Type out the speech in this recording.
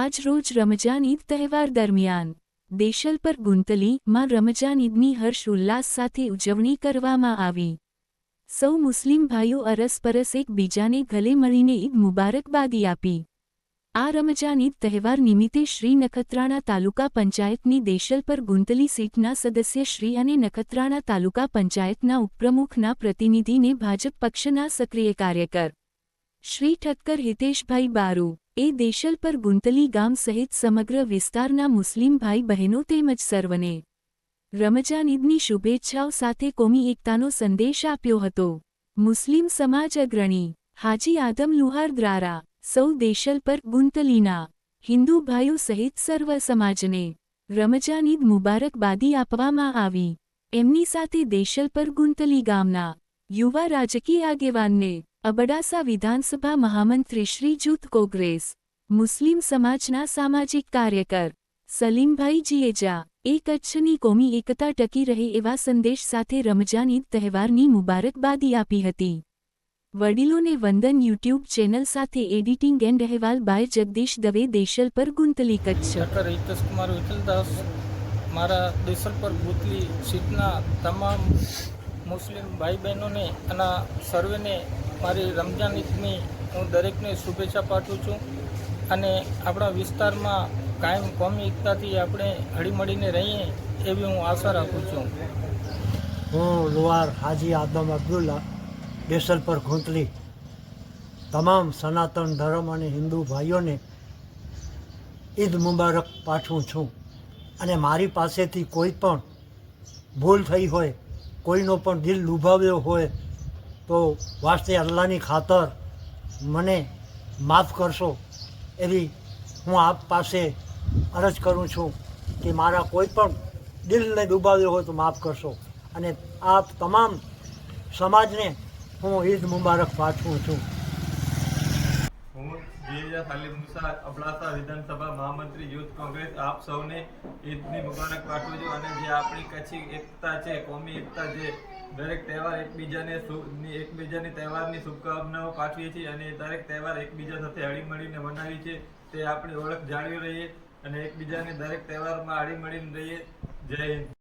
આજ રોજ રમજાન ઈદ તહેવાર દરમિયાન દેશલપર ગુંતલી માં રમજાન ઈદની હર્ષ ઉલ્લાસ સાથે ઉજવણી કરવામાં આવી। સૌ મુસ્લિમ ભાઈઓ અરસપરસ એકબીજાને ગલે મળીને ઈદ મુબારકબાદી આપી। આ રમજાન ઈદ તહેવાર નિમિત્તે શ્રી નખત્રાણા તાલુકા પંચાયતની દેશલપર ગુંતલી સીટના સદસ્ય શ્રી અને નખત્રાણા તાલુકા પંચાયતના ઉપપ્રમુખના પ્રતિનિધિને ભાજપ પક્ષના સક્રિય કાર્યકર શ્રી ઠક્કર હિતેશભાઈ બારુ એ દેશલપર ગુંતલી ગામ સહિત સમગ્ર વિસ્તારના મુસ્લિમ ભાઈ બહેનો તેમજ સર્વને રમજાન ઈદની શુભેચ્છાઓ સાથે કોમી એકતાનો સંદેશ આપ્યો હતો। મુસ્લિમ સમાજ અગ્રણી હાજી આદમ લુહાર દ્વારા સૌ દેશલપર ગુંતલીના હિન્દુ ભાઈઓ સહિત સર્વ સમાજને રમજાન ઈદ મુબારકબાદી આપવામાં આવી। એમની સાથે દેશલપર ગુંતલી ગામના યુવા રાજકીય આગેવાનને અબડાસા વિધાનસભા મહામંત્રી શ્રી જૂથ કોંગ્રેસ મુસ્લિમ સમાજના સામાજિક કાર્યકર સલીમભાઈ જીએજા એ કચ્છની કોમી એકતા ટકી રહે એવા સંદેશ સાથે રમજાન ઈદ તહેવારની મુબારકબાદી આપી હતી। વડીલોને વંદન યુટ્યુબ ચેનલ સાથે એડિટિંગ એન્ડ અહેવાલ બાય જગદીશ દવે દેશલપર ગુંતલી કચ્છ। હિતેશ કુમાર વિઠલદાસ મારા દેશલપર ગુંતલી સીટના તમામ મુસ્લિમ ભાઈ બહેનોને અને સર્વેને મારી રમજાન ઈદની હું દરેકને શુભેચ્છા પાઠવું છું અને આપણા વિસ્તારમાં કાયમ કોમી એકતાથી આપણે હળીમળીને રહીએ એવી હું આશા રાખું છું। હું લુહાર હાજી આદમ અબ્દુલ્લા દેશલપર ગુંતલી તમામ સનાતન ધર્મ અને હિન્દુ ભાઈઓને ઈદ મુબારક પાઠવું છું અને મારી પાસેથી કોઈ પણ ભૂલ થઈ હોય, કોઈનો પણ દિલ લુભાવ્યો હોય તો વાસ્તે અલ્લાહની ખાતર મને માફ કરશો એવી હું આપ પાસે અરજ કરું છું કે મારા કોઈ પણ દિલને ડૂબાવ્યો હોય તો માફ કરશો અને આપ તમામ સમાજને હું ઈદ મુબારક પાઠવું છું। હું જીએજા સાલિમ મુસા અબડાસા વિધાનસભા મહામંત્રી યુથ કોંગ્રેસ આપ સૌને ઈદની મુબારક પાઠવું છું અને જે આપણી કચ્છી એકતા છે, કોમી એકતા છે, દરેક તહેવાર એકબીજાની તહેવારની શુભકામનાઓ પાઠવીએ છીએ અને દરેક તહેવાર એકબીજા સાથે હળીમળીને મનાવીએ છીએ। તે આપણી ઓળખ જાળવી રહીએ અને એકબીજાને દરેક તહેવારમાં હળીમળીને રહીએ। જય હિન્દ।